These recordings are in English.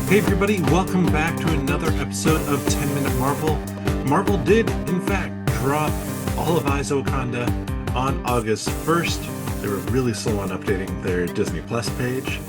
Hey everybody, welcome back to another episode of 10 Minute Marvel. Marvel did, in fact, drop all of Eyes of Wakanda on August 1st. They were really slow on updating their Disney Plus page.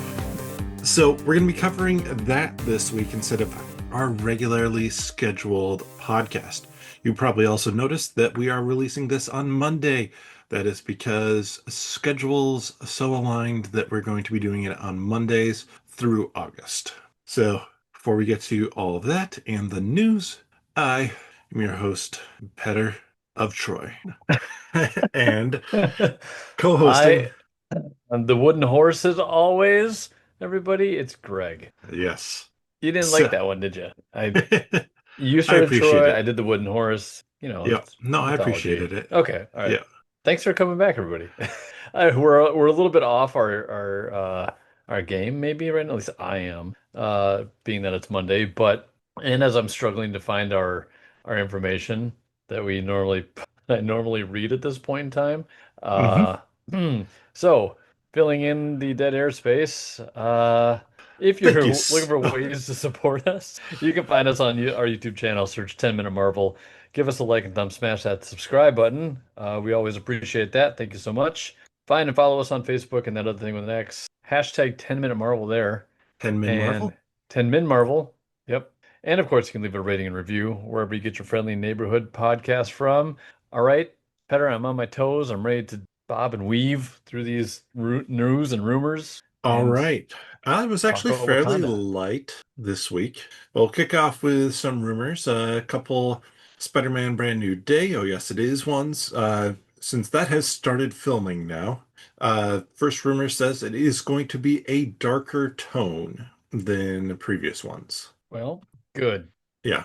So we're going to be covering that this week instead of our regularly scheduled podcast. You probably also noticed that we are releasing this on Monday. That is because schedules so aligned that we're going to be doing it on Mondays through August. So, before we get to all of that and the news, I am your host, Petter of Troy. And co-hosting, I am the wooden horse as always, everybody. It's Greg. yes. You didn't like So, that one, did you? I You started appreciate Troy, I it. did the wooden horse. Yeah. It's No, I mythology. appreciated it. Okay, all right. Yeah. Thanks for coming back, everybody. We're a little bit off our game maybe right now. At least I am, being that it's Monday. But and as I'm struggling to find our information that we normally I normally read at this point in time. Hmm. Uh, so filling in the dead airspace. If Thank you're you. looking for ways to support us, you can find us on our YouTube channel. Search 10 Minute Marvel. Give us a like and thumb, smash that subscribe button. We always appreciate that. Thank you so much. Find and follow us on Facebook and that other thing with an X. Hashtag 10 Minute Marvel there. 10 Min And Marvel. 10 Min Marvel. Yep. And of course, you can leave a rating and review wherever you get your friendly neighborhood podcast from. All right, Petter, I'm on my toes. I'm ready to bob and weave through these news and rumors All and right. I was talk actually about fairly Wakanda. light this week. We'll kick off with some rumors. A couple Spider-Man Brand New Day. Oh, yes, it is ones. Since that has started filming now, first rumor says it is going to be a darker tone than the previous ones. Well, good. Yeah,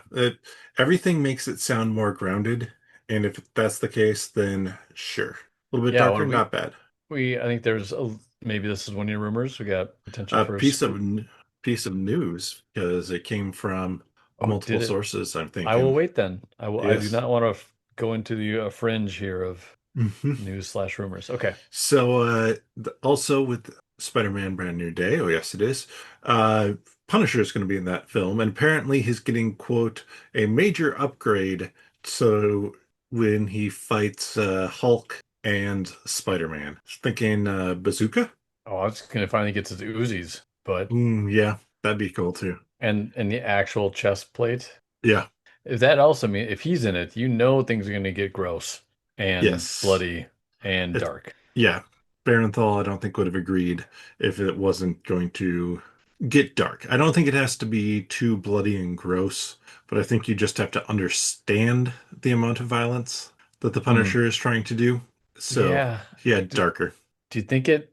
everything makes it sound more grounded. And if that's the case, then sure. A little bit Yeah, what darker, do not bad. I think maybe this is one of your rumors. We got potential A for a piece of scoop. piece of news because it came from Oh, multiple did it? sources, I'm I will thinking. wait then. I do Yes. not want to go into the fringe here of Hmm. news slash rumors. Okay. So also with Spider-Man Brand New Day, oh yes it is. Uh Punisher is going to be in that film, and apparently he's getting, quote, a major upgrade so when he fights Hulk and Spider-Man. Thinking bazooka? Oh, I was gonna finally get to the Uzis, but Yeah, that'd be cool too. and the actual chest plate. Yeah. If that also mean if he's in it, you know things are gonna get gross and Yes. bloody and It, dark. yeah, Barenthal, I don't think would have agreed if it wasn't going to get dark. I don't think it has to be too bloody and gross, but I think you just have to understand the amount of violence that the Hmm. Punisher is trying to do. So, Yeah. yeah, Do, darker. do you think they're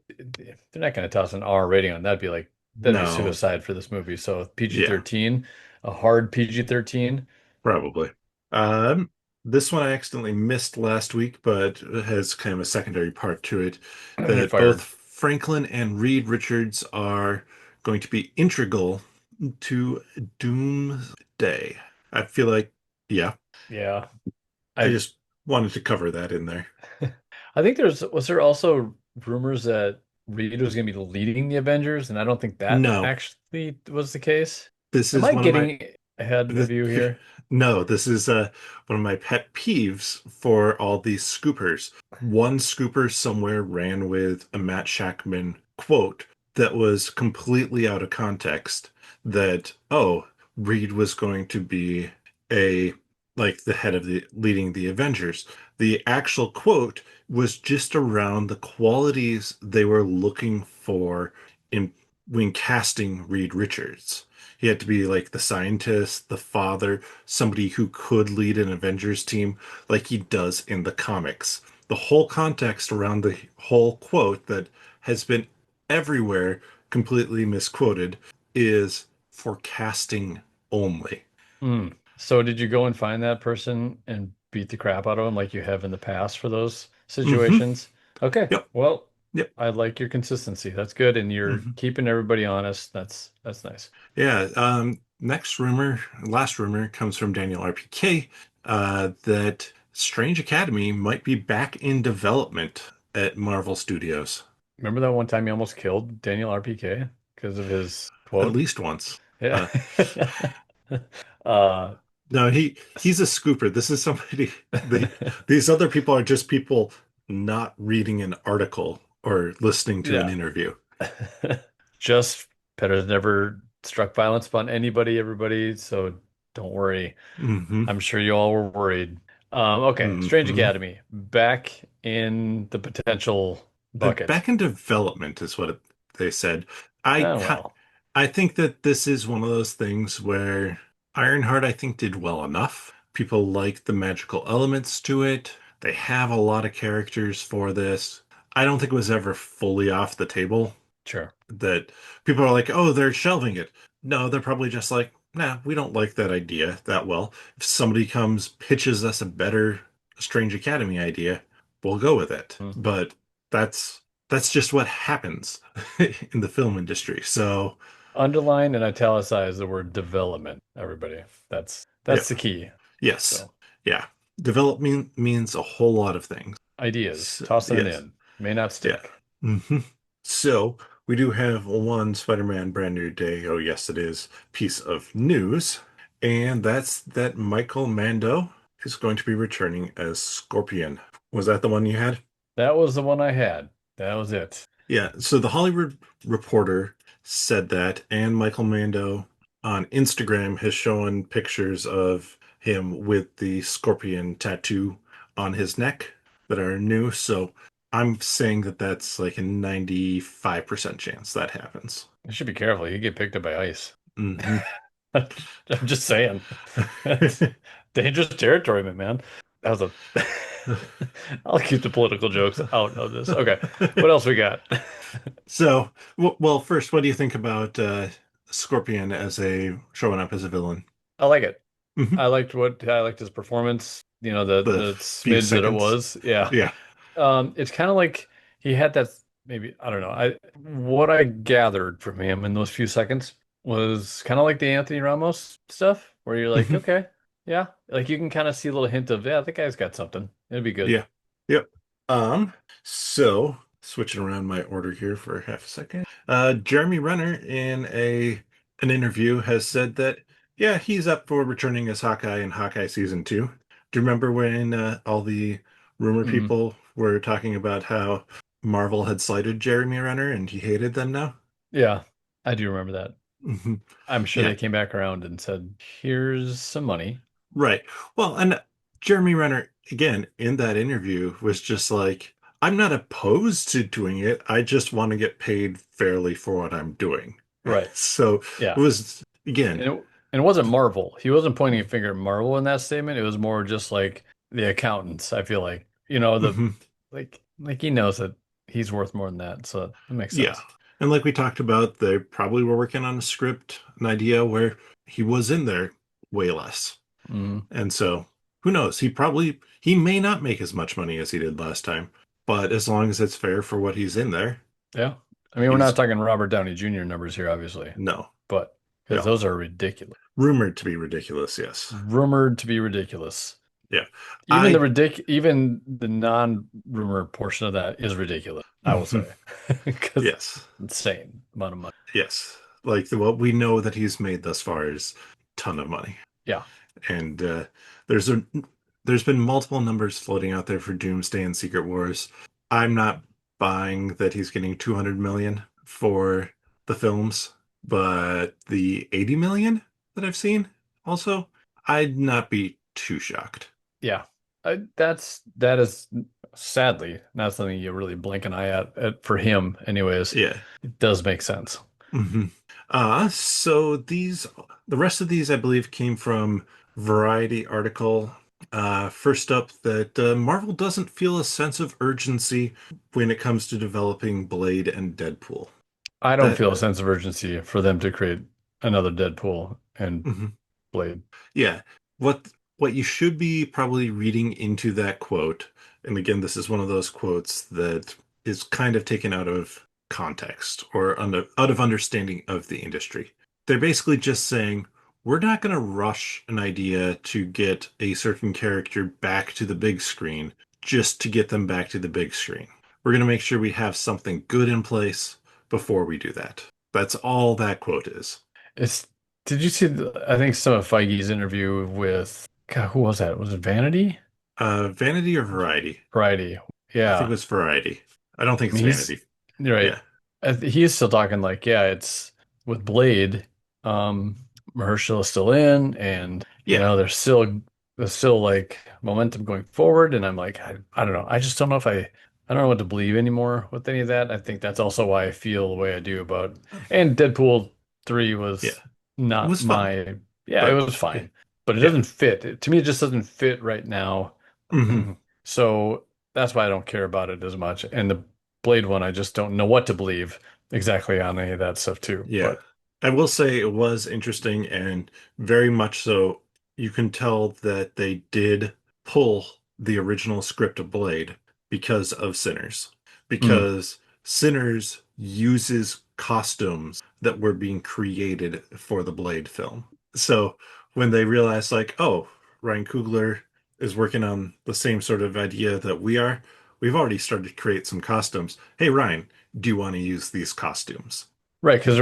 not gonna toss an R rating on that'd be No, suicide for this movie. So yeah, PG-13, a hard PG-13. probably. Um, this one I accidentally missed last week, but it has kind of a secondary part to it You're that both fired. Franklin and Reed Richards are going to be integral to Doomsday. I feel like, yeah, Yeah. I I just wanted to cover that in there. I think was there also rumors that Reed was going to be leading the Avengers, and I don't think that No, actually was the case. this Am is I one of my getting ahead th- of you here? no, this is one of my pet peeves for all these scoopers. One scooper somewhere ran with a Matt Shackman quote that was completely out of context that, oh, Reed was going to be a like the head of the leading the Avengers. The actual quote was just around the qualities they were looking for in when casting Reed Richards. He had to be like the scientist, the father, somebody who could lead an Avengers team like he does in the comics. The whole context around the whole quote that has been everywhere completely misquoted is for casting only. Hmm. So did you go and find that person and beat the crap out of him like you have in the past for those Hmm. situations? Okay. Yep. Well, Yep. I like your consistency. That's good, and you're Hmm. keeping everybody honest. That's nice. Yeah. Next rumor, last rumor comes from Daniel RPK, that Strange Academy might be back in development at Marvel Studios. Remember that one time you almost killed Daniel RPK because of his At quote? least once. Yeah. Uh, Uh, no, s- he's a scooper. This is somebody. These other people are just people not reading an article or listening to an yeah. interview. Just Petter's never struck violence upon anybody, everybody, so don't worry. Hmm. I'm sure you all were worried. Okay, Strange Hmm. Academy, back in the potential bucket. Back in development is what they said. I Oh ki- well, I think that this is one of those things where Ironheart, I think, did well enough. People like the magical elements to it. They have a lot of characters for this. I don't think it was ever fully off the table sure. that people are like, oh, they're shelving it. No, they're probably just like, nah, we don't like that idea that well. If somebody comes, pitches us a better Strange Academy idea, we'll go with it. Mm. But that's that's just what happens in the film industry. So Underline and italicize the word development, everybody. yeah, That's the key. yes, So yeah. Development means a whole lot of things. ideas, So, tossing it yes, in, may not yeah. stick. Hmm. So we do have one Spider-Man Brand New Day. Oh, yes, it is. Piece of news, and that's that Michael Mando is going to be returning as Scorpion. Was that the one you had? That was the one I had. That was it. Yeah. So the Hollywood Reporter said that, and Michael Mando on Instagram has shown pictures of him with the Scorpion tattoo on his neck that are new. So I'm saying that that's like a 95% chance that happens. You should be careful. You get picked up by ice. Hmm. I'm just saying. That's dangerous territory, my man. That was a. I'll keep the political jokes out of this. Okay, what else we got? So, well, first, what do you think about Scorpion as a showing up as a villain? I like it. Hmm. I liked his performance. You know, The the few smidge that it seconds. was. Yeah. Yeah. It's kind of like he had that maybe I don't know. I what I gathered from him in those few seconds was kind of like the Anthony Ramos stuff, where you're like, Hmm. okay, yeah, like you can kind of see a little hint of, yeah, that guy's got something. It'd be good. Yeah. Yep. So switching around my order here for half a second. Jeremy Renner in a an interview has said that yeah, he's up for returning as Hawkeye in Hawkeye season 2. Do you remember when all the rumor Mm, people were talking about how Marvel had slighted Jeremy Renner and he hated them now? yeah, I do remember that. Hmm. I'm sure Yeah. they came back around and said, here's some money. Right. Well, and Jeremy Renner, again, in that interview, was just like, I'm not opposed to doing it. I just want to get paid fairly for what I'm doing. Right. So it Yeah. was, again, And it wasn't Marvel. He wasn't pointing a finger at Marvel in that statement. It was more just like the accountants, I feel like. You know, the mhm, like he knows that he's worth more than that, so that makes yeah. sense. And like we talked about, they probably were working on a script, an idea where he was in there way less. Mm, And so who knows? He may not make as much money as he did last time, but as long as it's fair for what he's in there, yeah. I mean, we're not he's talking Robert Downey Jr. numbers here, obviously, no, but because no. those are ridiculous. Rumored to be ridiculous, yes. Rumored to be ridiculous. Yeah. Even I even the non-rumored portion of that is ridiculous, I will mhm, say. Because yes. insane amount of money. Yes. Like what we know that he's made thus far is ton of money. Yeah. And there's a there's been multiple numbers floating out there for Doomsday and Secret Wars. I'm not buying that he's getting 200 million for the films, but the 80 million that I've seen also, I'd not be too shocked. Yeah. That is sadly not something you really blink an eye at for him anyways. Yeah. It does make sense. Hmm. So the rest of these, I believe, came from Variety article. First up, that Marvel doesn't feel a sense of urgency when it comes to developing Blade and Deadpool. I don't That, feel a sense of urgency for them to create another Deadpool and mhm. Blade. Yeah. What you should be probably reading into that quote, and again, this is one of those quotes that is kind of taken out of context or out of understanding of the industry. They're basically just saying, we're not going to rush an idea to get a certain character back to the big screen just to get them back to the big screen. We're going to make sure we have something good in place before we do that. That's all that quote is. It's Did you see I think some of Feige's interview with God, who was that? Was it Vanity? Vanity or Variety? Variety. I think it Yeah. was Variety. I don't think I it's mean, he's Vanity. right. Yeah. He's still talking like, yeah, it's with Blade. Mahershala is still in, and Yeah. there's still like momentum going forward. And I'm like, I don't know. I just don't know if I don't know what to believe anymore with any of that. I think that's also why I feel the way I do about. And Deadpool 3 Yeah. was It not was fun, my. Yeah, it but was yeah. fine, but it Yeah. doesn't fit. To me, it just doesn't fit right now. Hmm. So that's why I don't care about it as much. And the Blade one, I just don't know what to believe exactly on any of that stuff too. Yeah. But I will say it was interesting and very much so. You can tell that they did pull the original script of Blade because of Sinners. mm, Because Sinners uses costumes that were being created for the Blade film. So when they realized, like, oh, Ryan Coogler is working on the same sort of idea that we are, we've already started to create some costumes. Hey, Ryan, do you want to use these costumes? right, because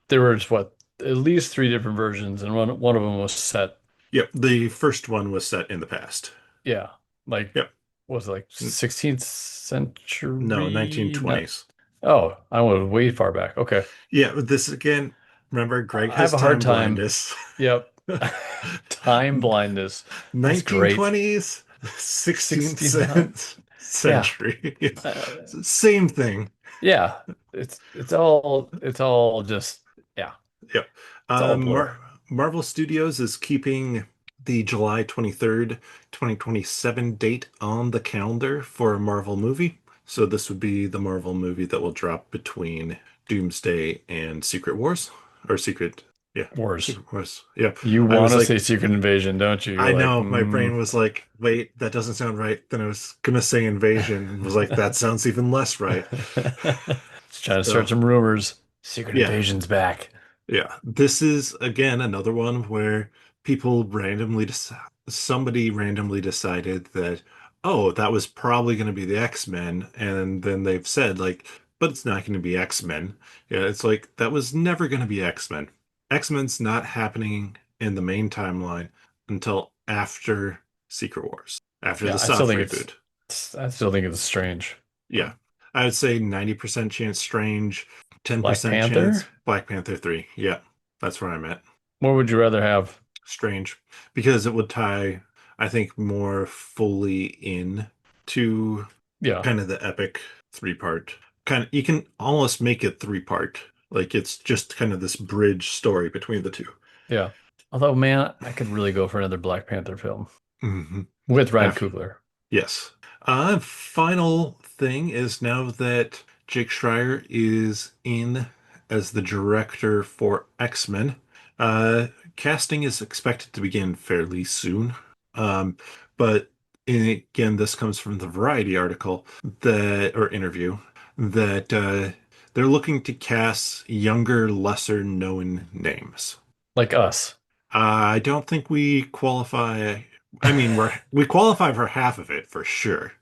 there was what at least three different versions, and one of them was set. Yep, the first one was set in the past. Yeah, like Yep. was it like N- 16th No, century? Not 1920s. oh, I was way far back. Okay, Yeah, but this again, remember, Greg I have has a hard time time. blindness. Yep, time blindness. That's great. 1920s, 16th 1600. Yeah. century. Uh, Same thing. Yeah, it's all just yeah, Yep. it's all a blur. Marvel Studios is keeping the July 23rd, 2027 date on the calendar for a Marvel movie. So this would be the Marvel movie that will drop between Doomsday and Secret Wars. Or Secret, yeah, Wars. Secret Wars. Yeah. You I want was to say like, Secret Invasion, don't you? You're I like, know, my brain was like, wait, that doesn't sound right. Then I was gonna say Invasion and was like, that sounds even less right. Just trying to start So, some rumors. Secret yeah. Invasion's back. Yeah, this is again another one where people randomly somebody randomly decided that, oh, that was probably going to be the X-Men, and then they've said like, but it's not going to be X-Men. Yeah, it's like that was never going to be X-Men. X-Men's not happening in the main timeline until after Secret Wars, after Yeah, the soft reboot. I still think it's strange. But Yeah, I would say 90% chance Strange, Black 10% chance Panther? Black Panther 3. Yeah, that's where I'm at. What would you rather have? Strange because it would tie, I think, more fully in to Yeah, kind of the epic three-part. Kind of, you can almost make it three-part. Like it's just kind of this bridge story between the two. yeah. Although, man, I could really go for another Black Panther film Hmm. with Ryan After, Coogler. yes. Final thing is now that Jake Schreier is in as the director for X-Men, uh, casting is expected to begin fairly soon. Um, but again, this comes from the Variety article that, or interview, that they're looking to cast younger, lesser known names. Like us. I don't think we qualify. I mean, we qualify for half of it for sure.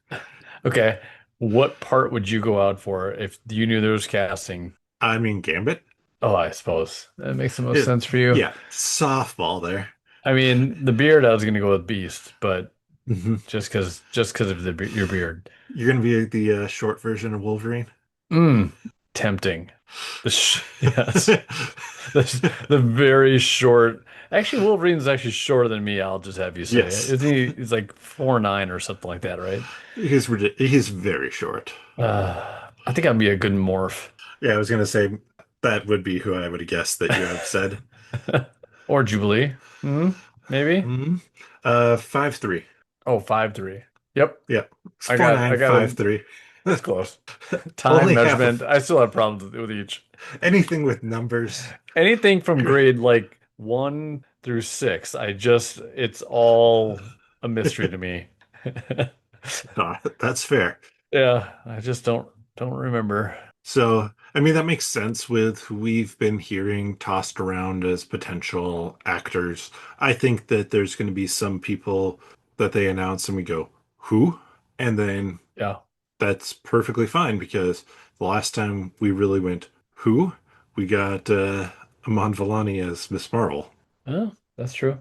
Okay. What part would you go out for if you knew there was casting? I mean, Gambit. Oh, I suppose that makes the most It, sense for you. yeah, softball there. I mean, the beard, I was going to go with Beast, but Hmm. just because of your beard. You're gonna be the short version of Wolverine. Tempting. Yes. The very short. Actually, Wolverine's actually shorter than me, I'll just have you say. Yes, Isn't he? He's like 4'9" or something like that, right? he's very short. I think I'd be a good morph. Yeah, I was gonna say that would be who I would have guessed that you have said. Or Jubilee. Maybe. Hmm. 5'3". Oh, 5'3". Yep. Yeah, it's I four got nine I got five a three. That's close. Time Only half measurement. of I still have problems with each. anything with numbers. Anything from grade like 1 through 6, it's all a mystery to me. No, that's fair. Yeah, I just don't remember. So, I mean, that makes sense with who we've been hearing tossed around as potential actors. I think that there's going to be some people that they announce and we go, who? And then Yeah. that's perfectly fine because the last time we really went, who? We got Amon Villani as Miss Marvel. Oh, that's true.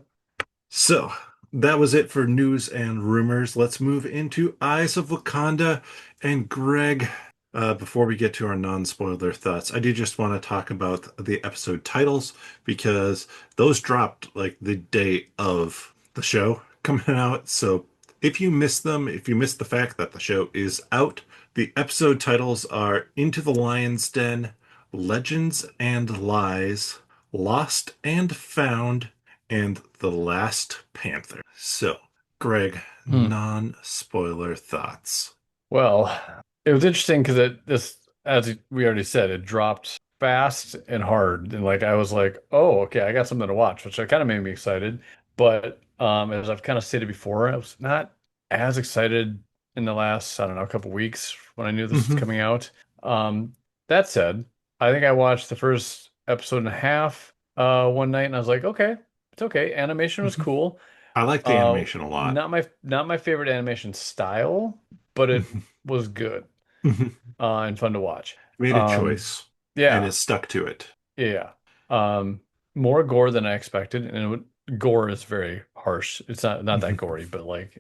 So that was it for news and rumors. Let's move into Eyes of Wakanda. And Greg, before we get to our non-spoiler thoughts, I do just want to talk about the episode titles because those dropped like the day of the show coming out. So if you miss them, if you miss the fact that the show is out, the episode titles are Into the Lion's Den, Legends and Lies, Lost and Found, and The Last Panther. So, Greg, Hmm. non-spoiler thoughts. Well, it was interesting because as we already said, it dropped fast and hard, and like I was like, oh, okay, I got something to watch, which kind of made me excited. But as I've kind of stated before, I was not as excited in the last, I don't know, a couple weeks when I knew this was Hmm. coming out. Um, that said, I think I watched the first episode and a half one night, and I was like, okay, it's okay. Animation was Hmm. cool. I like the animation a lot. Not my favorite animation style, but it Mhm. was good Mhm. and fun to watch. Made a Um, choice and yeah, is stuck to it. yeah. Um, More gore than I expected, and gore is very harsh. It's not that Hmm. gory, but like,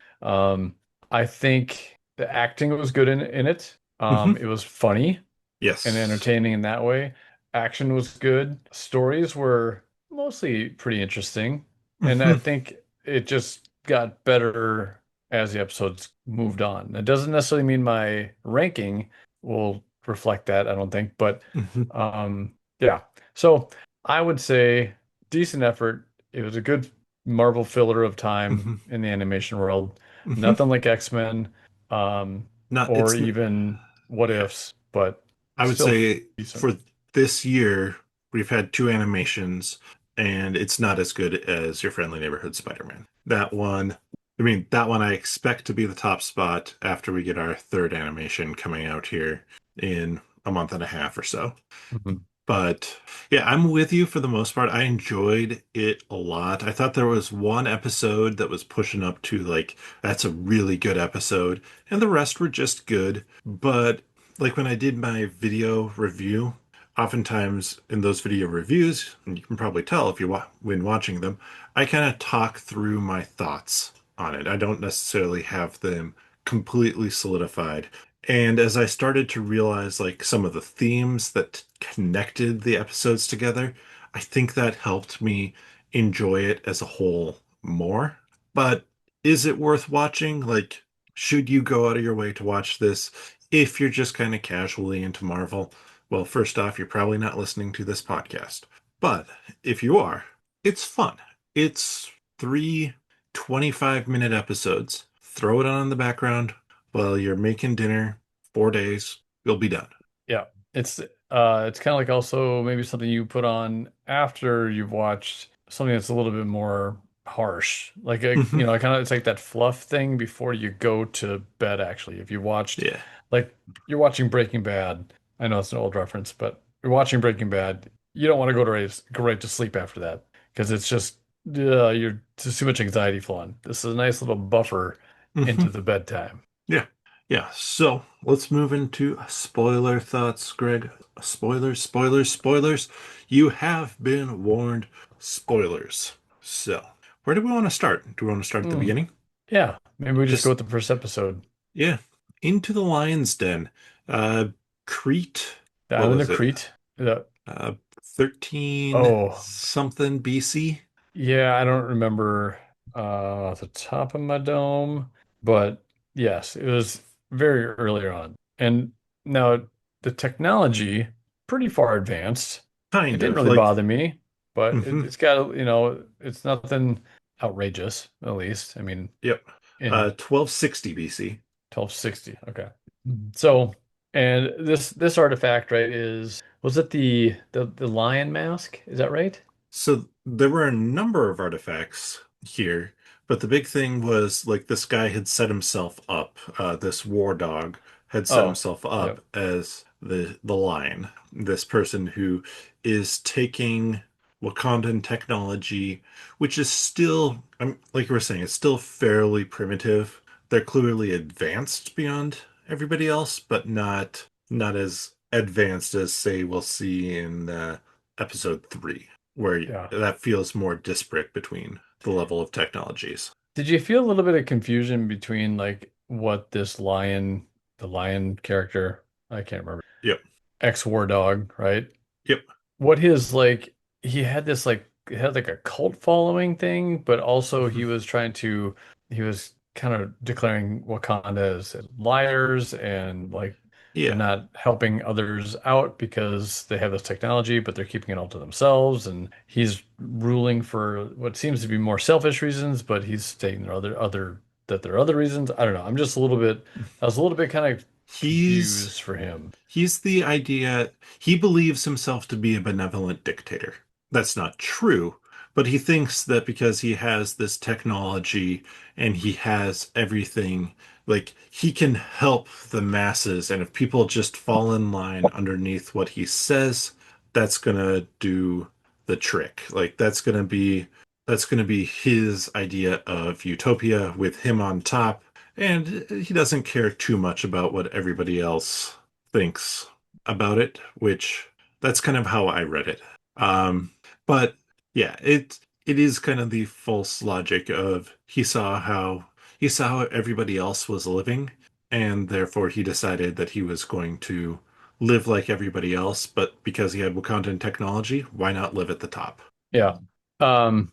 I think the acting was good in it. Hmm. It was funny and Yes. entertaining in that way. Action was good. Stories were mostly pretty interesting. And I Hmm. think it just got better as the episodes moved on. It doesn't necessarily mean my ranking will reflect that, I don't think, but Hmm. yeah. So I would say decent effort. It was a good Marvel filler of time Hmm. in the animation world. Hmm. Nothing like X-Men, um, Not, or it's, even What yeah. Ifs, but I would still say decent. for this year, we've had two animations, and it's not as good as Your Friendly Neighborhood Spider-Man. That one, I mean, that one I expect to be the top spot after we get our third animation coming out here in a month and a half or so. Mhm. But yeah, I'm with you for the most part. I enjoyed it a lot. I thought there was one episode that was pushing up to like, that's a really good episode, and the rest were just good. But like when I did my video review, oftentimes in those video reviews, and you can probably tell if you when watching them, I kind of talk through my thoughts on it. I don't necessarily have them completely solidified. And as I started to realize like some of the themes that connected the episodes together, I think that helped me enjoy it as a whole more. But is it worth watching? Like, should you go out of your way to watch this if you're just kind of casually into Marvel? Well, first off, you're probably not listening to this podcast. But if you are, it's fun. It's three 25-minute episodes. Throw it on in the background while you're making dinner, 4 days, you'll be done. Yeah. It's kind of like also maybe something you put on after you've watched something that's a little bit more harsh. Like Hmm. kind of it's like that fluff thing before you go to bed actually. If you watched Yeah. like you're watching Breaking Bad. I know it's an old reference, but you're watching Breaking Bad, you don't want to go right to sleep after that because it's just you're just too much anxiety flowing. This is a nice little buffer Hmm. into the bedtime. Yeah. Yeah. So let's move into spoiler thoughts, Greg. Spoilers, spoilers, spoilers. You have been warned. Spoilers. So, where do we want to start? Do we want to start at the Hmm. beginning? Yeah, maybe we just go Just, with the first episode. yeah. Into the Lion's Den. Uh, Crete. The What island was of it? Crete. The, 13 oh, something BC? yeah, I don't remember off the top of my dome, but yes, it was very earlier on. And now the technology, pretty far advanced. It Kind didn't of. really Like, bother me, but mhm. it's got, it's nothing outrageous, at least. I mean, Yep. in 1260 BC. 1260. Okay. So, and this artifact, right, was it the lion mask? Is that right? So there were a number of artifacts here, but the big thing was like this guy had set himself up. This war dog had set Oh, himself up yep. as the lion. This person who is taking Wakandan technology, which is still, like you were saying, it's still fairly primitive. They're clearly advanced beyond everybody else, but not as advanced as say we'll see in episode 3, where Yeah. that feels more disparate between the level of technologies. Did you feel a little bit of confusion between like what this lion, the lion character, I can't remember, Yep. ex-war dog, right? Yep. What his like he had this like he had like a cult following thing, but also Mhm. he was kind of declaring Wakanda as liars and like they're Yeah. not helping others out because they have this technology, but they're keeping it all to themselves. And he's ruling for what seems to be more selfish reasons, but he's stating there are other that there are other reasons. I don't know. I was a little bit kind of He's confused for him. He's the idea, he believes himself to be a benevolent dictator. That's not true, but he thinks that because he has this technology and he has everything, like he can help the masses. And if people just fall in line underneath what he says, that's gonna do the trick. Like that's gonna be his idea of utopia with him on top. And he doesn't care too much about what everybody else thinks about it, which that's kind of how I read it. Um, but yeah, it is kind of the false logic of he saw how everybody else was living, and therefore he decided that he was going to live like everybody else, but because he had Wakandan technology, why not live at the top? Yeah. Um,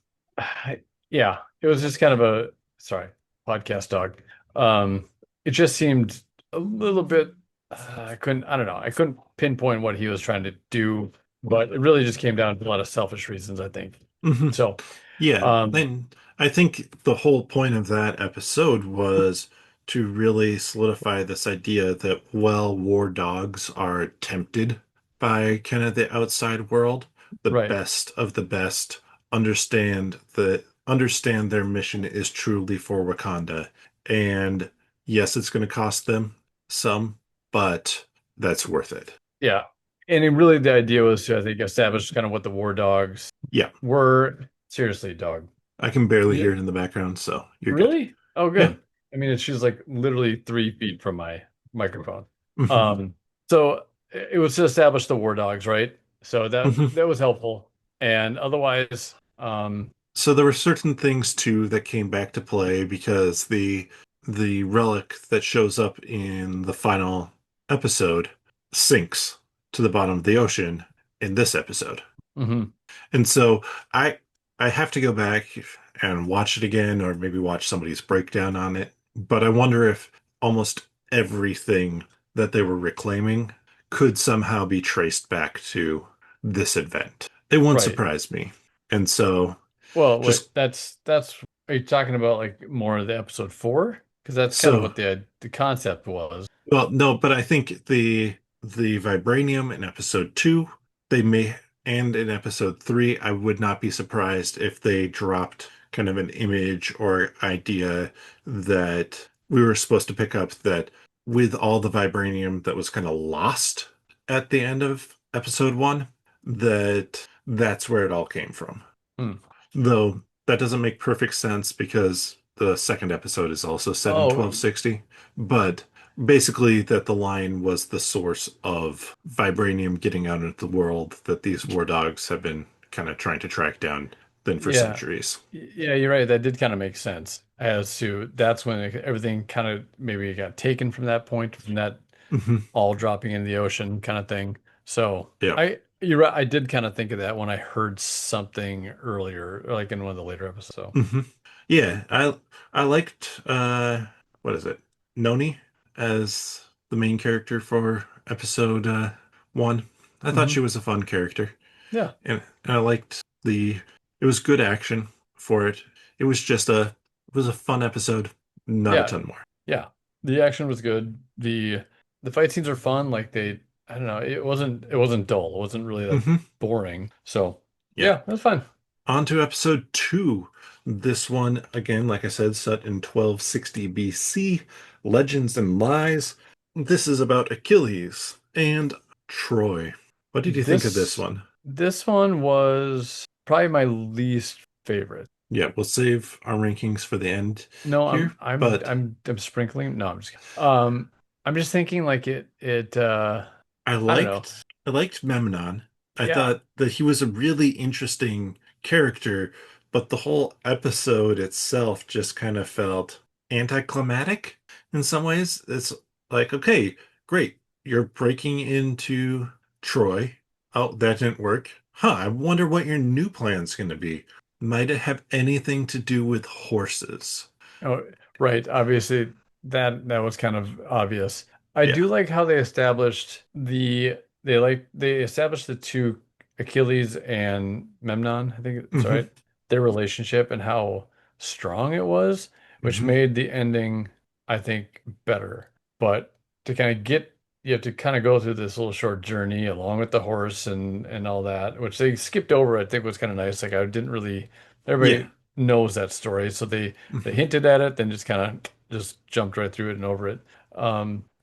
yeah, it was just kind of a sorry, podcast dog. It just seemed a little bit I don't know. I couldn't pinpoint what he was trying to do, but it really just came down to a lot of selfish reasons, I think. Mhm. So, Yeah, um, and I think the whole point of that episode was to really solidify this idea that, well, war dogs are tempted by kind of the outside world. The right. best of the best understand their mission is truly for Wakanda. And yes, it's going to cost them some, but that's worth it. Yeah. And it really the idea was to, I think, establish kind of what the war dogs Yeah, were. Seriously, dog. I can barely Yeah. hear it in the background, so you're good. Really? Oh, Yeah. good. I mean, she's like literally 3 feet from my microphone. Um, so it was to establish the war dogs, right? So that was helpful. And otherwise, So there were certain things too that came back to play because the relic that shows up in the final episode sinks to the bottom of the ocean in this episode. mhm. And so I I have to go back and watch it again or maybe watch somebody's breakdown on it. But I wonder if almost everything that they were reclaiming could somehow be traced back to this event. It won't Right. surprise me. And so Well, wait, just that's are you talking about like more of the episode four? Because that's kind of so what the concept was. well, no, but I think the vibranium in episode 2, they may and in episode 3, I would not be surprised if they dropped kind of an image or idea that we were supposed to pick up that with all the vibranium that was kind of lost at the end of episode 1, that that's where it all came from. Hmm. Though that doesn't make perfect sense because the second episode is also set in Oh, 1260. But basically, that the line was the source of vibranium getting out into the world that these war dogs have been kind of trying to track down then for yeah. centuries. Yeah, you're right. That did kind of make sense as to that's when everything kind of maybe got taken from that point, from that Hmm. all dropping into the ocean kind of thing. So Yeah. you're right. I did kind of think of that when I heard something earlier, like in one of the later episodes. So, Hmm. Yeah. I liked what is it? Noni as the main character for episode 1. I thought she mhm. was a fun character. Yeah, And I liked it was good action for it. It was a fun episode, not a yeah, ton more. yeah. The action was good. The fight scenes are fun. Like I don't know. It wasn't dull. It wasn't really like Hmm. boring. So, Yeah. yeah, that's fun. On to episode 2. This one, again, like I said, set in 1260 BC, Legends and Lies. This is about Achilles and Troy. What did you think of this This one? this one was probably my least favorite. Yeah, we'll save our rankings for the end No, here, but I'm sprinkling. No, I'm just kidding. I'm just thinking like I don't know. I liked Memnon. I Yeah. thought that he was a really interesting character, but the whole episode itself just kind of felt anticlimactic in some ways. It's like, okay, great. You're breaking into Troy. Oh, that didn't work. Huh, I wonder what your new plan's going to be. Might it have anything to do with horses? Oh, right. Obviously, that was kind of obvious. I Yeah. do like how they established they established the two Achilles and Memnon, I think it's Hmm. right, their relationship and how strong it was, which Hmm. made the ending, I think, better. But to kind of get you have to kind of go through this little short journey along with the horse and all that, which they skipped over, I think was kind of nice. Like I didn't really Yeah. everybody knows that story, so they Hmm. hinted at it, then just kind of just jumped right through it and over it.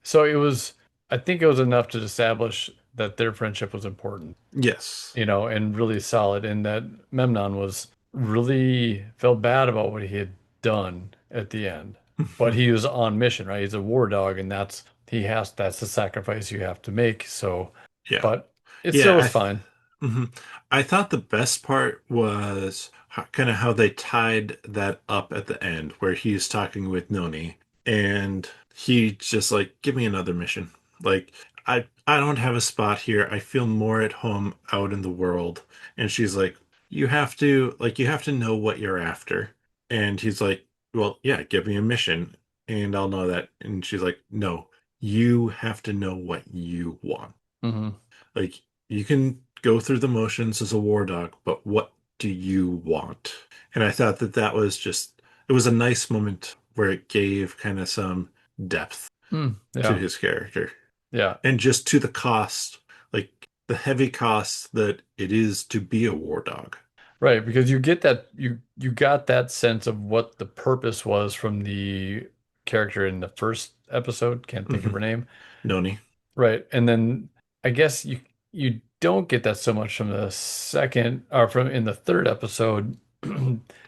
So it was, I think it was enough to establish that their friendship was important, Yes. and really solid, and that Memnon was really felt bad about what he had done at the end. But Hmm. he was on mission, right? He's a war dog, and that's the sacrifice you have to make. So, Yeah. but it Yeah, still was fine. mhm. I thought the best part was kind of how they tied that up at the end, where he's talking with Noni, and he just like, give me another mission. Like, I don't have a spot here. I feel more at home out in the world. And she's like, you have to know what you're after. And he's like, well, yeah, give me a mission, and I'll know that. And she's like, no, you have to know what you want. Hmm. Like you can go through the motions as a war dog, but what do you want? And I thought that that was just it was a nice moment where it gave kind of some depth to Yeah, his character yeah. and just to the cost, like the heavy cost that it is to be a war dog. Right, because you get that you got that sense of what the purpose was from the character in the first episode, can't think of Hmm. her name. Noni. Right. And then I guess you don't get that so much from the second or from in the third episode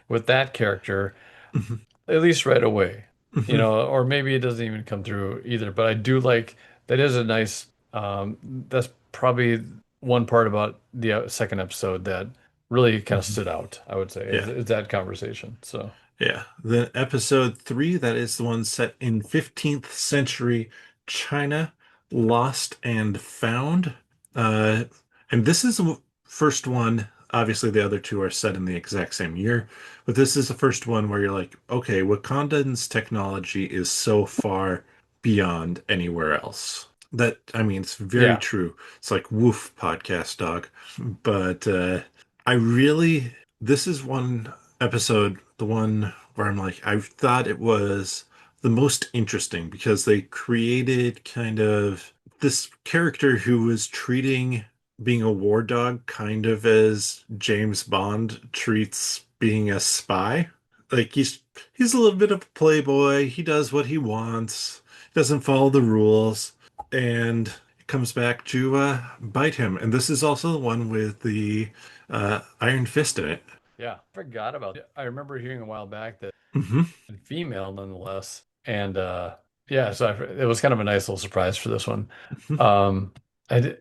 with that character, Hmm. at least right away. Hmm. Or maybe it doesn't even come through either, but I do like that is a nice that's probably one part about the second episode that really kind of Hmm. stood out, I would say, is, Yeah. is that conversation. So, Yeah. Then episode three, that is the one set in 15th century China, Lost and Found. Uh, and this is the first one. Obviously, the other two are set in the exact same year, but this is the first one where you're like, okay, Wakandan's technology is so far beyond anywhere else. That, I mean, it's very yeah. true. It's like woof podcast dog. But I really, this is one episode, the one where I'm like, I thought it was the most interesting because they created kind of this character who was treating being a war dog kind of as James Bond treats being a spy. Like he's a little bit of a playboy. He does what he wants. Doesn't follow the rules, and it comes back to bite him. And this is also the one with the Iron Fist in it. Yeah. Forgot about it. I remember hearing a while back that Hmm. female nonetheless. And yeah, so it was kind of a nice little surprise for this one. Hmm. Um, I did,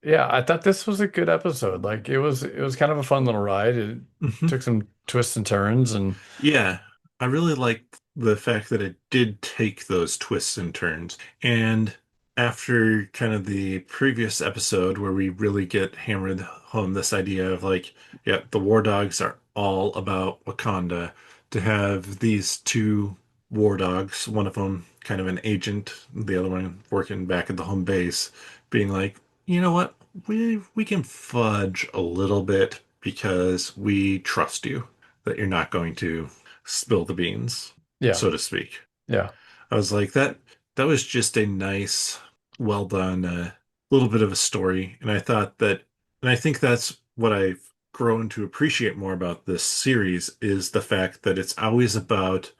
yeah, I thought this was a good episode. Like it was kind of a fun little ride. It Hmm. took some twists and turns, and Yeah, I really liked the fact that it did take those twists and turns. And after kind of the previous episode where we really get hammered home this idea of like, yeah, the war dogs are all about Wakanda, to have these two war dogs, one of them kind of an agent, the other one working back at the home base, being like, you know what? We can fudge a little bit because we trust you that you're not going to spill the beans, yeah, so to speak. yeah. I was like, that was just a nice, well done, little bit of a story. And I thought that, and I think that's what I've grown to appreciate more about this series is the fact that it's always about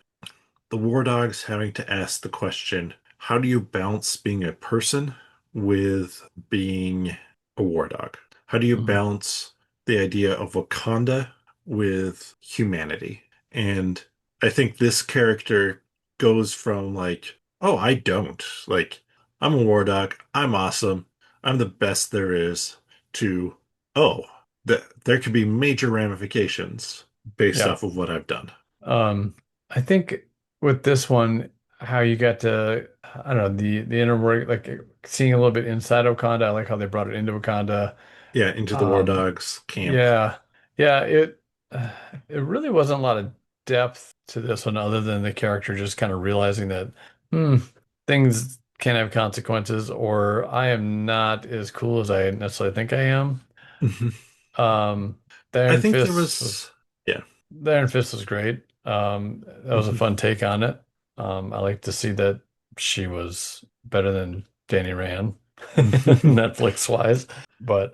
the war dogs having to ask the question, how do you balance being a person with being a war dog? How do you Mhm. balance the idea of Wakanda with humanity? And I think this character goes from like, oh, I don't. Like, I'm a war dog. I'm awesome. I'm the best there is. to, oh, there could be major ramifications based Yeah. off of what I've done. I think with this one, how you got to, I don't know, the inner work, like seeing a little bit inside Wakanda. I like how they brought it into Wakanda. Yeah, into the War Um, Dogs camp. yeah, yeah, uh, it really wasn't a lot of depth to this one other than the character just kind of realizing that, hmm, things can have consequences, or I am not as cool as I necessarily think I am. Mhm. Um, the I Iron think there Fist was was, yeah. The Iron Fist was great. That was a Mhm. fun take on it. I like to see that she was better than Danny Rand, Netflix wise. But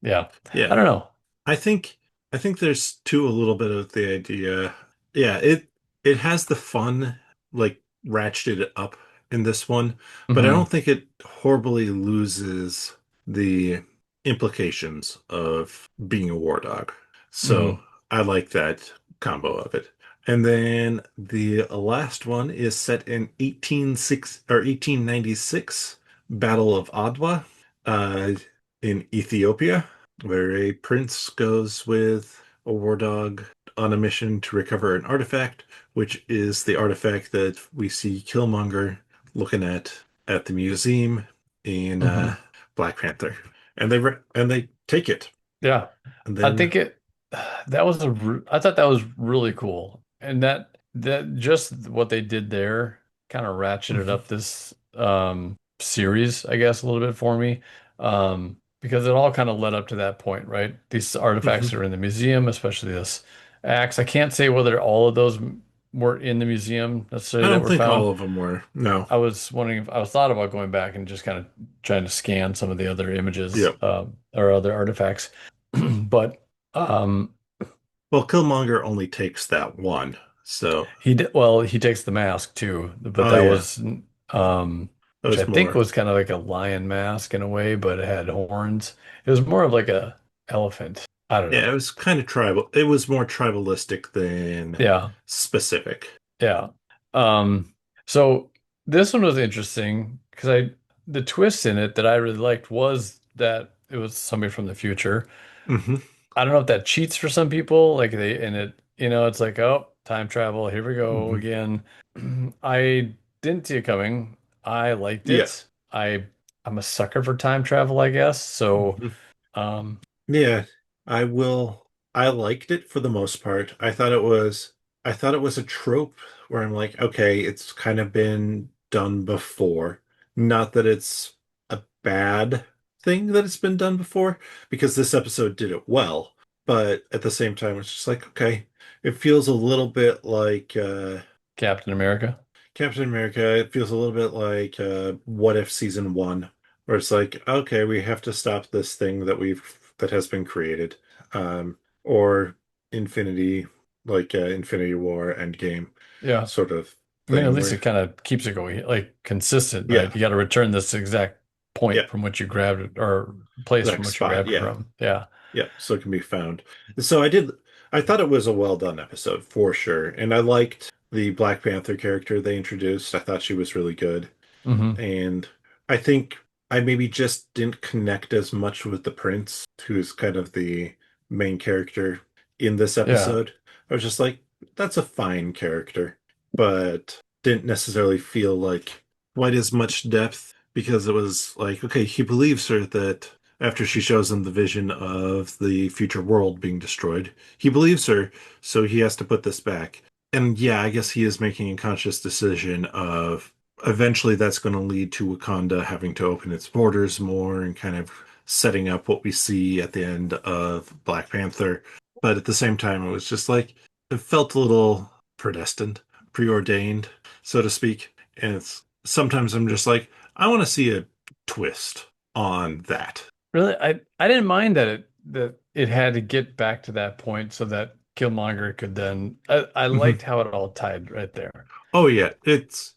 yeah, I Yeah. don't know. I think I think there's too a little bit of the idea. Yeah, it has the fun like ratcheted up in this one, but I Hmm. don't think it horribly loses the implications of being a war dog. So Hmm. I like that combo of it. And then the last one is set in 1896 Battle of Adwa, uh, in Ethiopia, where a prince goes with a war dog on a mission to recover an artifact, which is the artifact that we see Killmonger looking at the museum in Hmm. Black Panther, and they take it, Yeah, and I then think I thought that was really cool, and that just what they did there kind of ratcheted Mhm, up this series, I guess, a little bit for me, because it all kind of led up to that point, right? These artifacts mhm. are in the museum, especially this axe. I can't say whether all of those were in the museum I necessarily that don't were think found. all of them were. No. I was wondering if I was thought about going back and just kind of trying to scan some of the other images Yep. or other artifacts, but um, Well, Killmonger only takes that one, so he takes the mask too, but oh that yeah, was that which I was think more. was kind of like a lion mask in a way, but it had horns. It was more of like a elephant. I don't Yeah, know. it was kind of tribal. It was more tribalistic than Yeah, specific. yeah. Um, so this one was interesting because I the twist in it that I really liked was that it was somebody from the future. Hmm. I don't know if that cheats for some people. Like they and it, it's like, oh, time travel. Here we go Hmm. again. I didn't see it coming. I liked Yeah. it. I'm a sucker for time travel, I guess. So, Mhm. um, Yeah, I will. I liked it for the most part. I thought it was a trope where I'm like, okay, it's kind of been done before. Not that it's a bad thing that it's been done before, because this episode did it well. But at the same time, it's just like, okay, it feels a little bit like Captain America. Captain America. It feels a little bit like What If Season 1, where it's like, okay, we have to stop this thing that has been created. Or Infinity, like Infinity War Endgame Yeah. sort of I mean, at thing least it where, kind of keeps it going, like consistent, yeah, right? You got to return this exact yeah, point from which you grabbed it or place from exact which you spot. grabbed it Yeah, from. Yeah. yeah, so it can be found. So I thought it was a well done episode for sure. And I liked the Black Panther character they introduced. I thought she was really good. Hmm. And I think I maybe just didn't connect as much with the prince, who's kind of the main character in this Yeah. episode. I was just like, that's a fine character, but didn't necessarily feel like quite as much depth because it was like, okay, he believes her that after she shows him the vision of the future world being destroyed, he believes her, so he has to put this back. And yeah, I guess he is making a conscious decision of eventually that's going to lead to Wakanda having to open its borders more and kind of setting up what we see at the end of Black Panther. But at the same time, it was just like it felt a little predestined, preordained, so to speak. And it's sometimes I'm just like, I want to see a twist on that. Really, I didn't mind that it had to get back to that point so that Killmonger could then. I liked Mhm. how it all tied right there. Oh yeah, it's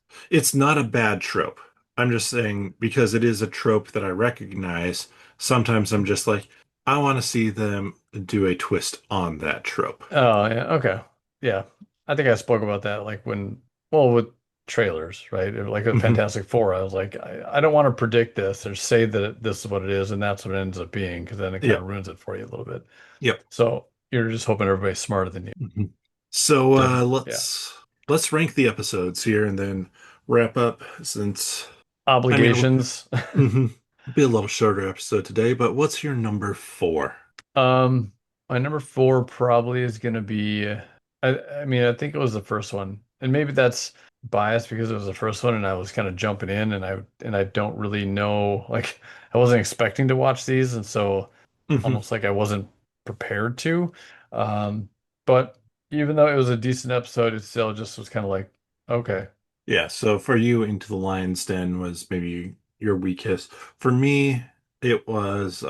not a bad trope. I'm just saying because it is a trope that I recognize, sometimes I'm just like, I want to see them do a twist on that trope. Oh yeah, okay, yeah. I think I spoke about that like when, well, with trailers, right? Like a Hmm. Fantastic Four. I was like, I don't want to predict this or say that this is what it is, and that's what it ends up being, because then it kind of Yep. ruins it for you a little bit. Yep. So you're just hoping everybody's smarter than you. Mhm. So Yeah. let's rank the episodes here and then wrap up since I mean Obligations. mhm, it'll be a little shorter episode today, but what's your number four? Um, my number four probably is gonna be, I mean, I think it was the first one, and maybe that's biased because it was the first one, and I was kind of jumping in, and I don't really know, like, I wasn't expecting to watch these, and so Hmm. almost like I wasn't prepared to. Um, but even though it was a decent episode, it still just was kind of like, okay. Yeah, so for you, Into the Lion's Den was maybe your weakest. For me, it was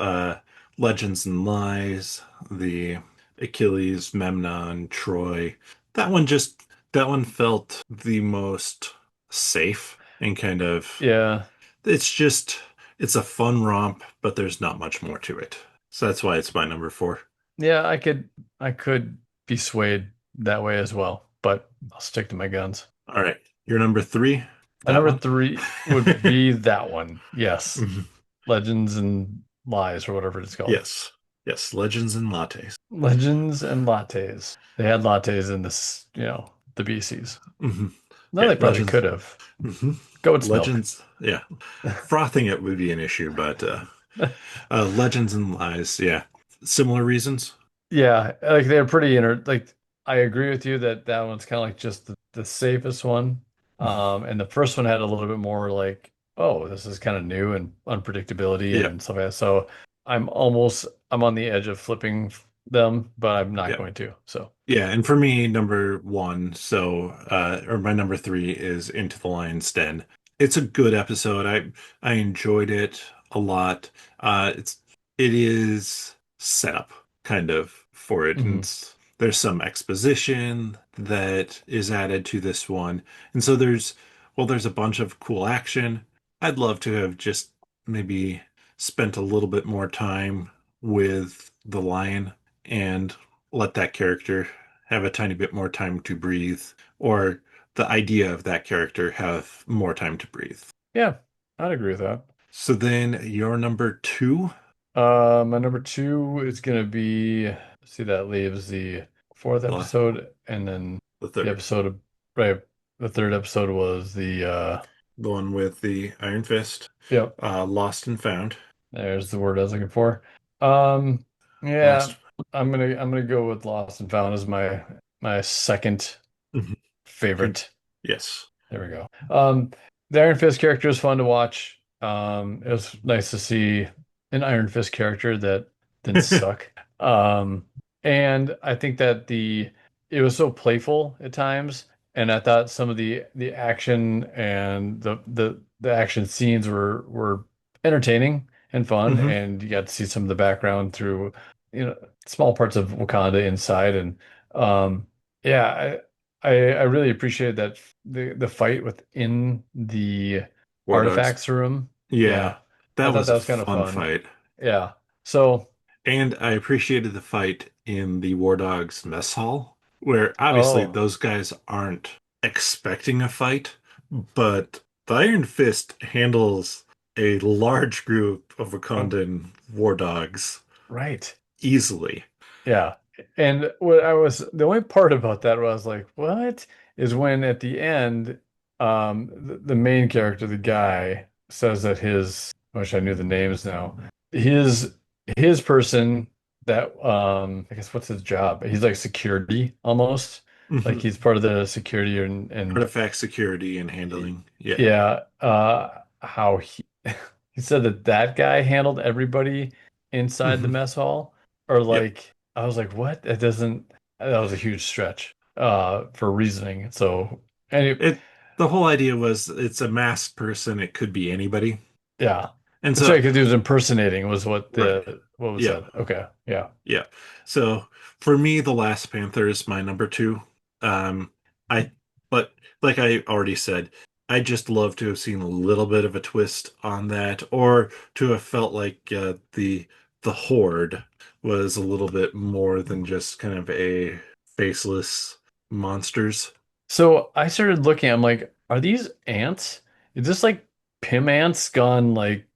Legends and Lies, the Achilles, Memnon, Troy. That one felt the most safe and kind of Yeah, it's just it's a fun romp, but there's not much more to it. So that's why it's my number four. yeah, I could be swayed that way as well, but I'll stick to my guns. All right, your number three, My that number one. three would be that one. Yes. Mhm. Legends and Lies or whatever it's called. Yes, yes, Legends and Lattes. Legends and lattes. They had lattes in this, the BCs. Hmm. No, Yeah, they probably Legends. could have. Hmm. Goat's milk. Legends. Yeah, frothing it would be an issue, but Legends and Lies. Yeah, similar reasons. Yeah, like they're pretty like I agree with you that that one's kind of like just the safest one. And the first one had a little bit more like, oh, this is kind of new and unpredictability Yeah, and stuff like that. So I'm on the edge of flipping them, but I'm not yeah. going to. So, Yeah, and for me, number one, or my number three is Into the Lion's Den. It's a good episode. I enjoyed it a lot. It is setup kind of for it, and mhm. there's some exposition that is added to this one, and so there's a bunch of cool action. I'd love to have just maybe spent a little bit more time with the lion and let that character have a tiny bit more time to breathe, or the idea of that character have more time to breathe. Yeah, I'd agree with that. So then your number two, My number two is gonna be, see, that leaves the fourth the, episode, and then the the third, episode of, right, the third episode was the one with the Iron Fist, yep, Lost and Found. there's the word I was looking for. Um, yeah, Lost. I'm gonna go with Lost and Found as my second Mhm. Your- favorite. yes. There we go. The Iron Fist character is fun to watch. It was nice to see an Iron Fist character that didn't suck. Um, and I think that it was so playful at times, and I thought some of the action and the action scenes were entertaining and fun, Hmm. and you got to see some of the background through, small parts of Wakanda inside, and yeah, I really appreciated that the fight within the War Dogs. artifacts room. Yeah, Yeah, that I thought was that a was kind of fun fun. fight. Yeah. So, And I appreciated the fight in the War Dogs mess hall, where obviously oh, those guys aren't expecting a fight, but the Iron Fist handles a large group of oh, Wakandan war dogs right. easily. Yeah. And what I was the only part about that where I was like, what? Is when at the end, the main character, the guy, says that I wish I knew the names now. His his person that I guess what's his job? He's like security almost. Like Mhm. he's part of the security and Artifact security and handling. Yeah. yeah, how he said that that guy handled everybody inside the Hmm. mess hall, or Yep. like I was like, what? That doesn't. That was a huge stretch, for reasoning. So, and It the whole idea was it's a masked person, it could be anybody. yeah, And that's right, so because he was impersonating was right. what was Yep. said. Okay, yeah. Yeah. So for me, The Last Panther is my number two. Um, I, but like I already said, I just love to have seen a little bit of a twist on that, or to have felt like the Horde was a little bit more than just kind of a faceless monsters. So I started looking. I'm like, are these ants? Is this like Pim ants gone like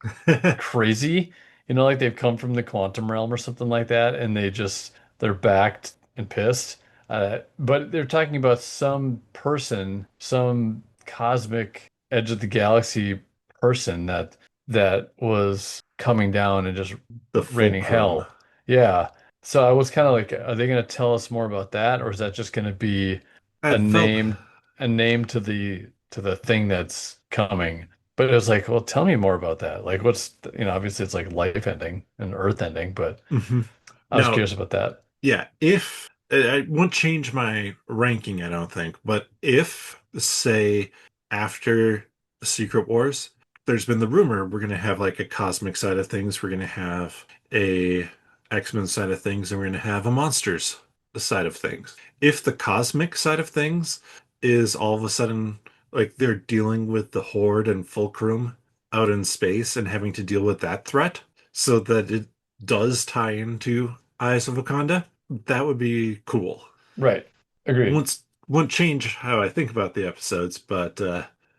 crazy? You know, like they've come from the quantum realm or something like that, and they're backed and pissed. But they're talking about some person, some cosmic edge of the galaxy person that was coming down and just The raining fulcrum. hell. Yeah. So I was kind of like, are they going to tell us more about that, or is that just going to be I a felt name to the thing that's coming? But it was like, well, tell me more about that. Like, obviously it's like life ending and earth ending, but mhm. I was Now, curious about that. yeah, if I won't change my ranking, I don't think, but if, say, after Secret Wars, there's been the rumor we're going to have like a cosmic side of things, we're going to have a X-Men side of things, and we're going to have a monsters side of things. If the cosmic side of things is all of a sudden like they're dealing with the Horde and Fulcrum out in space and having to deal with that threat, so that it does tie into Eyes of Wakanda, that would be cool. Right. Agreed. Won't change how I think about the episodes, but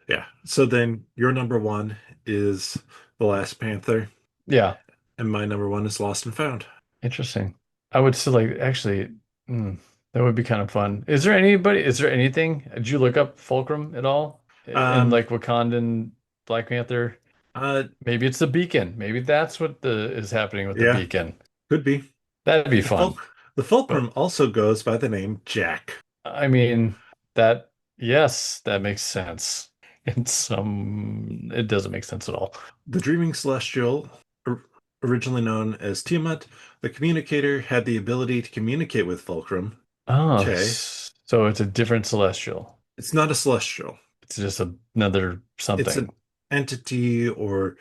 yeah. So then your number one is The Last Panther, Yeah. and my number one is Lost and Found. Interesting. I would still like actually, that would be kind of fun. Is there anything? Did you look up Fulcrum at all? In Um, like Wakandan Black Panther? uh, Maybe it's the beacon. Maybe that's what the is happening with the yeah, beacon. could be. That'd be The fun. The Fulcrum But also goes by the name Jack. I mean, yes, that makes sense. It doesn't make sense at all. The Dreaming Celestial, originally known as Tiamat, the communicator, had the ability to communicate with Fulcrum. Oh, Okay. so it's a different celestial. It's not a celestial. It's just another It's an something. entity or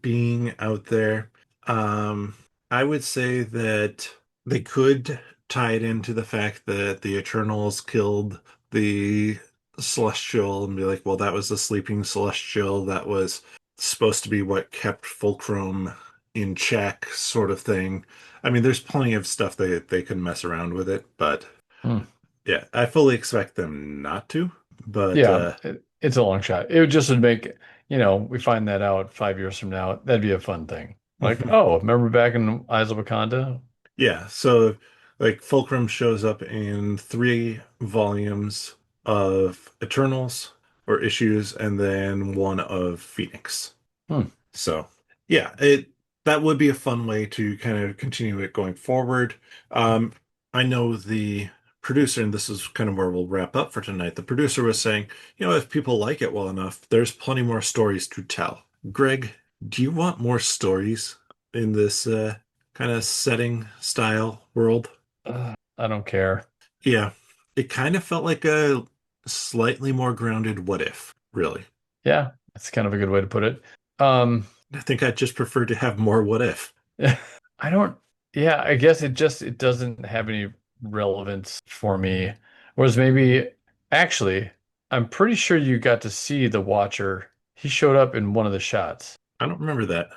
being out there. Um, I would say that they could tie it into the fact that the Eternals killed the Celestial and be like, well, that was the sleeping Celestial. That was supposed to be what kept Fulcrum in check, sort of thing. I mean, there's plenty of stuff they can mess around with it, but Hmm. yeah, I fully expect them not to. But Yeah, it's a long shot. It would just would make, we find that out 5 years from now. That'd be a fun thing. Like, oh, remember back in Eyes of Wakanda? Yeah, so like Fulcrum shows up in three volumes of Eternals or issues, and then one of Phoenix. Hmm. So yeah, it that would be a fun way to kind of continue it going forward. Um, I know the producer, and this is kind of where we'll wrap up for tonight. The producer was saying, if people like it well enough, there's plenty more stories to tell. Greg, do you want more stories in this kind of setting, style, world? I don't care. Yeah, it kind of felt like a slightly more grounded what if, really. Yeah, that's kind of a good way to put it. Um, I think I'd just prefer to have more what if. I don't, yeah, I guess it doesn't have any relevance for me. Whereas maybe, actually, I'm pretty sure you got to see the Watcher. He showed up in one of the shots. I don't remember that.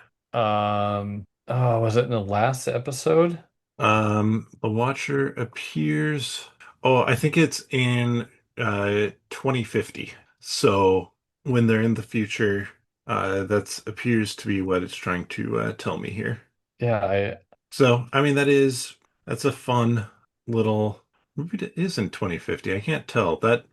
Oh, was it in the last episode? The Watcher appears. Oh, I think it's in 2050. So when they're in the future, that appears to be what it's trying to tell me here. Yeah, So, I mean, that's a fun little maybe it is in 2050. I can't tell. That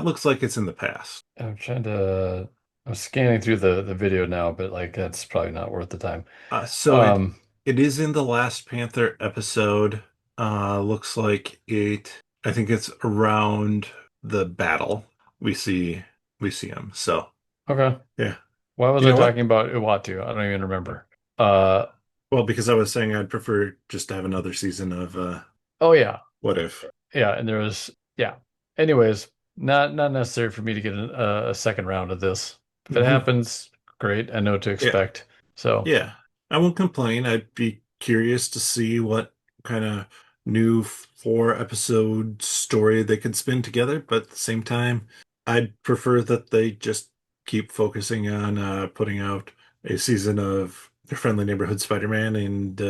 looks like it's in the past. I'm trying to, I'm scanning through the video now, but like that's probably not worth the time. So Um, it is in the last Panther episode. Looks like it. I think it's around the battle. We see we see him. So okay. yeah, Why was you I know what? talking about Uatu? I don't even remember. Uh, Well, because I was saying I'd prefer just to have another season of oh yeah. What If. Yeah, and there was yeah. Anyways, not necessary for me to get a second round of this. If it Hmm. happens, great. I know what to Yeah, expect. So yeah. I won't complain. I'd be curious to see what kind of new four episode story they could spin together, but at the same time, I'd prefer that they just keep focusing on putting out a season of Their Friendly Neighborhood Spider-Man and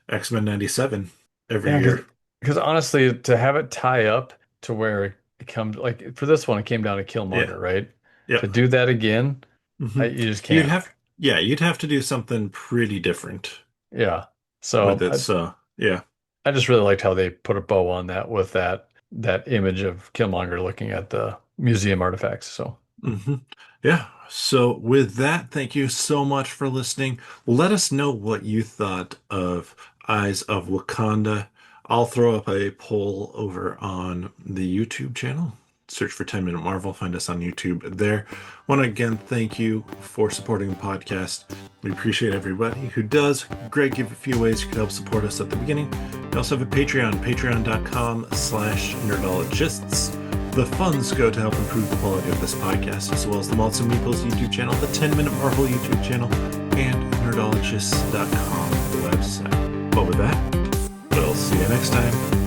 X-Men 97 every yeah, year. because honestly, to have it tie up to where it comes like for this one, it came down to Yeah. Killmonger, right? Yep. To do that again, Hmm. you just You'd can't. have, yeah, you'd have to do something pretty different Yeah. with So it. So, yeah. I just really liked how they put a bow on that with that image of Killmonger looking at the museum artifacts. So Hmm. Yeah. So, with that, thank you so much for listening. Let us know what you thought of Eyes of Wakanda. I'll throw up a poll over on the YouTube channel. Search for 10 Minute Marvel. Find us on YouTube there. Want to again thank you for supporting the podcast. We appreciate everybody who does. Greg gave a few ways you could help support us at the beginning. We also have a Patreon, patreon.com/nerdologists. The funds go to help improve the quality of this podcast, as well as the Malts and Meeples YouTube channel, the 10 Minute Marvel YouTube channel, and nerdologists.com website. But with that, we'll see you next time.